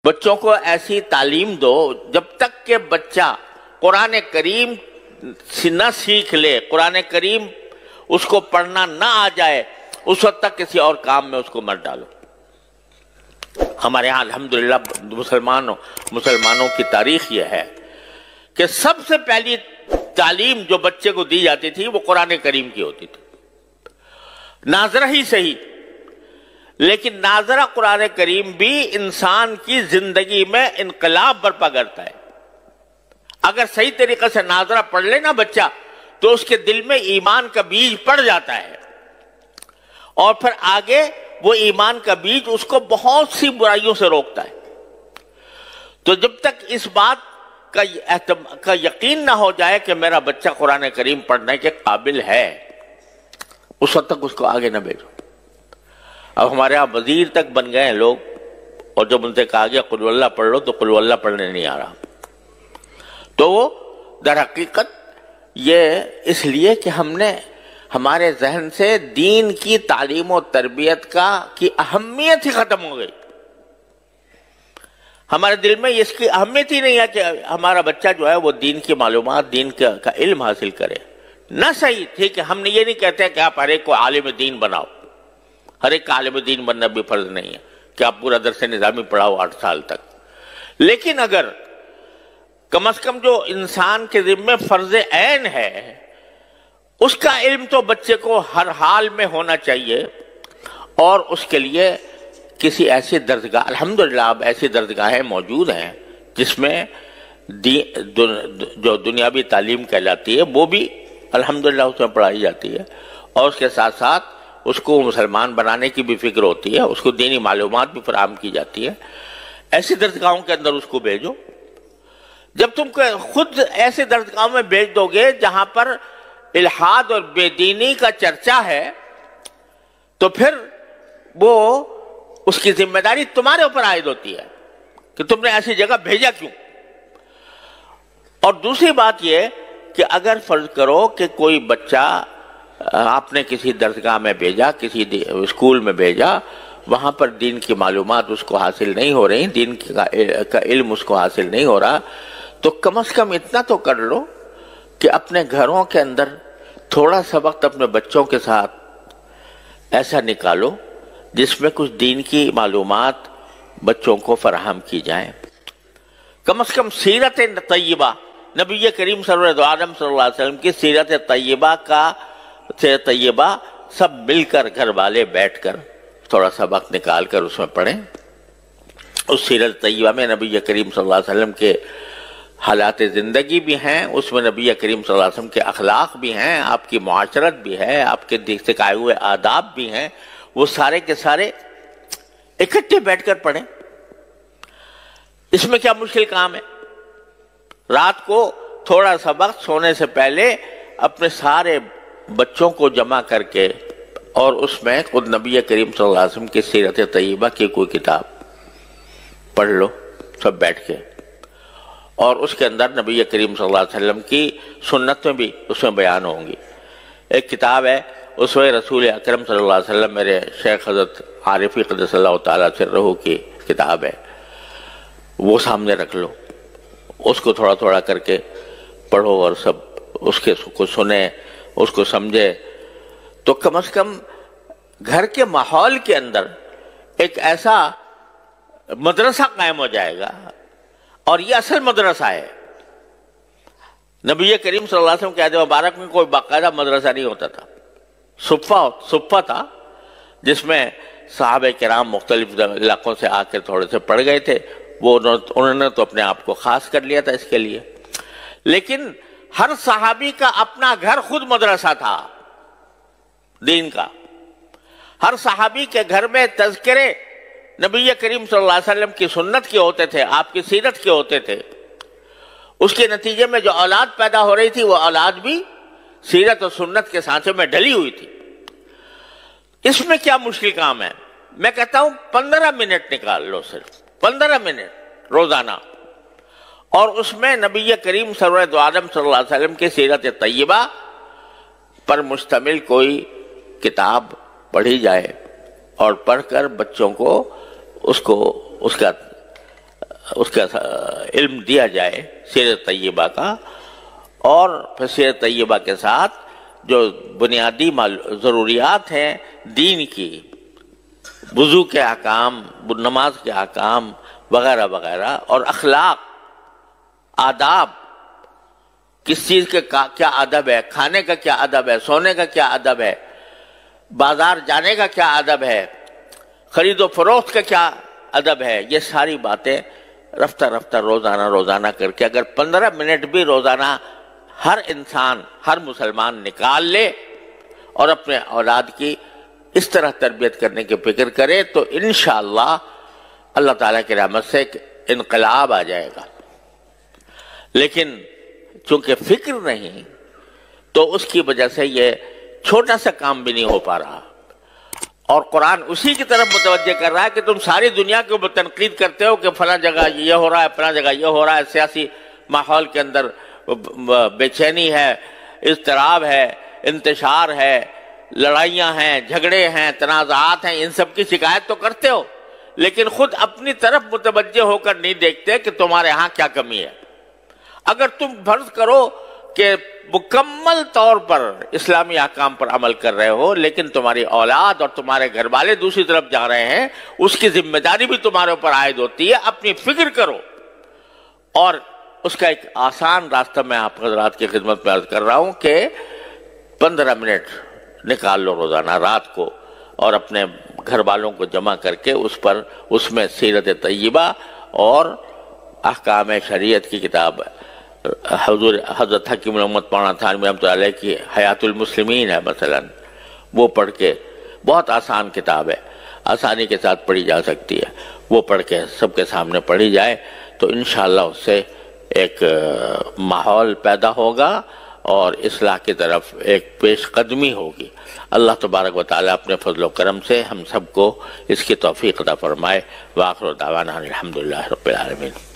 بچوں کو ایسی تعلیم دو جب تک کہ بچہ قرآن کریم نہ سیکھ لے، قرآن کریم اس کو پڑھنا نہ آ جائے، اس وقت تک کسی اور کام میں اس کو مت ڈالو۔ ہمارے ہاں الحمدللہ مسلمانوں کی تاریخ یہ ہے کہ سب سے پہلی تعلیم جو بچے کو دی جاتی تھی وہ قرآن کریم کی ہوتی تھی، ناظرہ ہی صحیح، لیکن ناظرہ قرآن کریم بھی انسان کی زندگی میں انقلاب برپا کرتا ہے۔ اگر صحیح طریقے سے ناظرہ پڑھ لے نا بچہ تو اس کے دل میں ایمان کا بیج پڑ جاتا ہے، اور پھر آگے وہ ایمان کا بیج اس کو بہت سی برائیوں سے روکتا ہے۔ تو جب تک اس بات کا یقین نہ ہو جائے کہ میرا بچہ قرآن کریم پڑھنے کے قابل ہے، اس وقت تک اس کو آگے نہ بھیجو۔ اب ہمارے یہاں وزیر تک بن گئے ہیں لوگ، اور جب ان سے کہا گیا قل اللہ پڑھ لو تو قل اللہ پڑھنے نہیں آ رہا۔ تو وہ در حقیقت یہ اس لیے کہ ہم نے ہمارے ذہن سے دین کی تعلیم و تربیت کی اہمیت ہی ختم ہو گئی۔ ہمارے دل میں اس کی اہمیت ہی نہیں ہے کہ ہمارا بچہ جو ہے وہ دین کی معلومات، دین کا علم حاصل کرے۔ نہ صحیح، ٹھیک ہے، ہم نے یہ نہیں کہتے کہ آپ ہر ایک کو عالم دین بناؤ، ہر ایک کا عالم دین بننا بھی فرض نہیں ہے کہ آپ پورا درس نظامی پڑھاؤ 8 سال تک، لیکن اگر کم از کم جو انسان کے ذمہ فرض عین ہے اس کا علم تو بچے کو ہر حال میں ہونا چاہیے، اور اس کے لیے کسی ایسی درسگاہ، الحمدللہ اب ایسی درسگاہیں موجود ہیں جس میں جو دنیاوی تعلیم کہلاتی ہے وہ بھی الحمدللہ اس میں پڑھائی جاتی ہے، اور اس کے ساتھ ساتھ اس کو مسلمان بنانے کی بھی فکر ہوتی ہے، اس کو دینی معلومات بھی فراہم کی جاتی ہے۔ ایسی درسگاہوں کے اندر اس کو بھیجو۔ جب تم خود ایسے درسگاہوں میں بھیج دو گے جہاں پر الحاد اور بے دینی کا چرچا ہے تو پھر وہ اس کی ذمہ داری تمہارے اوپر عائد ہوتی ہے کہ تم نے ایسی جگہ بھیجا کیوں۔ اور دوسری بات یہ کہ اگر فرض کرو کہ کوئی بچہ آپ نے کسی درسگاہ میں بھیجا، کسی اسکول میں بھیجا، وہاں پر دین کی معلومات اس کو حاصل نہیں ہو رہی، دین کا علم اس کو حاصل نہیں ہو رہا، تو کم از کم اتنا تو کر لو کہ اپنے گھروں کے اندر تھوڑا سا وقت اپنے بچوں کے ساتھ ایسا نکالو جس میں کچھ دین کی معلومات بچوں کو فراہم کی جائیں۔ کم از کم سیرت طیبہ، نبی کریم صلی اللہ علیہ وسلم کی سیرت طیبہ سب مل کر گھر والے بیٹھ کر تھوڑا سا وقت نکال کر اس میں پڑھیں۔ اس سیرت طیبہ میں نبی کریم صلی اللہ علیہ وسلم کے حالات زندگی بھی ہیں، اس میں نبی کریم صلی اللہ علیہ وسلم کے اخلاق بھی ہیں، آپ کی معاشرت بھی ہے، آپ کے سکھائے ہوئے آداب بھی ہیں، وہ سارے کے سارے اکٹھے بیٹھ کر پڑھیں۔ اس میں کیا مشکل کام ہے؟ رات کو تھوڑا سا وقت سونے سے پہلے اپنے سارے بچوں کو جمع کر کے، اور اس میں خود نبی کریم صلی اللہ علیہ وسلم کی سیرت طیبہ کی کوئی کتاب پڑھ لو سب بیٹھ کے، اور اس کے اندر نبی کریم صلی اللہ علیہ وسلم کی سنتیں بھی اس میں بیان ہوں گی۔ ایک کتاب ہے اسوہ رسول اکرم صلی اللہ علیہ وسلم، میرے شیخ حضرت عارفی قدس اللہ تعالیٰ سرہ کی کتاب ہے، وہ سامنے رکھ لو، اس کو تھوڑا تھوڑا کر کے پڑھو اور سب اس کو سنیں، اس کو سمجھے، تو کم از کم گھر کے ماحول کے اندر ایک ایسا مدرسہ قائم ہو جائے گا، اور یہ اصل مدرسہ ہے۔ نبی کریم صلی اللہ علیہ وسلم کے عہد مبارک میں کوئی باقاعدہ مدرسہ نہیں ہوتا تھا، صفہ تھا جس میں صحابہ کرام مختلف علاقوں سے آ کے تھوڑے سے پڑھ گئے تھے، وہ انہوں نے تو اپنے آپ کو خاص کر لیا تھا اس کے لیے، لیکن ہر صحابی کا اپنا گھر خود مدرسہ تھا دین کا۔ ہر صحابی کے گھر میں تذکرے نبی کریم صلی اللہ علیہ وسلم کی سنت کے ہوتے تھے، آپ کی سیرت کے ہوتے تھے، اس کے نتیجے میں جو اولاد پیدا ہو رہی تھی وہ اولاد بھی سیرت اور سنت کے سانچے میں ڈلی ہوئی تھی۔ اس میں کیا مشکل کام ہے؟ میں کہتا ہوں 15 منٹ نکال لو، صرف 15 منٹ روزانہ، اور اس میں نبی کریم سرور عالم صلی اللہ علیہ وسلم کی سیرت طیبہ پر مشتمل کوئی کتاب پڑھی جائے، اور پڑھ کر بچوں کو اس کا اس کا علم دیا جائے سیرت طیبہ کا، اور پھر سیرت طیبہ کے ساتھ جو بنیادی ضروریات ہیں دین کی، وضو کے احکام، نماز کے احکام وغیرہ وغیرہ، اور اخلاق، آداب، کس چیز کے کیا ادب ہے، کھانے کا کیا ادب ہے، سونے کا کیا ادب ہے، بازار جانے کا کیا ادب ہے، خرید و فروخت کا کیا ادب ہے، یہ ساری باتیں رفتہ رفتہ روزانہ کر کے اگر 15 منٹ بھی روزانہ ہر انسان، ہر مسلمان نکال لے اور اپنے اولاد کی اس طرح تربیت کرنے کی فکر کرے تو انشاءاللہ اللہ تعالیٰ کی رحمت سے ایک انقلاب آ جائے گا۔ لیکن چونکہ فکر نہیں تو اس کی وجہ سے یہ چھوٹا سا کام بھی نہیں ہو پا رہا، اور قرآن اسی کی طرف متوجہ کر رہا ہے کہ تم ساری دنیا کے اوپر تنقید کرتے ہو کہ فلاں جگہ یہ ہو رہا ہے، فلاں جگہ یہ ہو رہا ہے، سیاسی ماحول کے اندر بے چینی ہے، اضطراب ہے، انتشار ہے، لڑائیاں ہیں، جھگڑے ہیں، تنازعات ہیں، ان سب کی شکایت تو کرتے ہو، لیکن خود اپنی طرف متوجہ ہو کر نہیں دیکھتے کہ تمہارے ہاں کیا کمی ہے۔ اگر تم فرض کرو کہ مکمل طور پر اسلامی احکام پر عمل کر رہے ہو لیکن تمہاری اولاد اور تمہارے گھر والے دوسری طرف جا رہے ہیں، اس کی ذمہ داری بھی تمہارے اوپر عائد ہوتی ہے، اپنی فکر کرو۔ اور اس کا ایک آسان راستہ میں آپ حضرات کی خدمت میں عرض کر رہا ہوں کہ 15 منٹ نکال لو روزانہ رات کو، اور اپنے گھر والوں کو جمع کر کے اس میں سیرت طیبہ اور احکام شریعت کی کتاب حضرت حکیم محمد مولانا تھانوی رحمۃ اللہ علیہ کی حیات المسلمین ہے مثلا، وہ پڑھ کے، بہت آسان کتاب ہے، آسانی کے ساتھ پڑھی جا سکتی ہے، وہ پڑھ کے سب کے سامنے پڑھی جائے تو انشاءاللہ اس سے ایک ماحول پیدا ہوگا اور اصلاح کی طرف ایک پیش قدمی ہوگی۔ اللہ تبارک و تعالیٰ اپنے فضل و کرم سے ہم سب کو اس کی توفیق عطا فرمائے۔ وآخر دعوانا الحمدللہ رب العالمین۔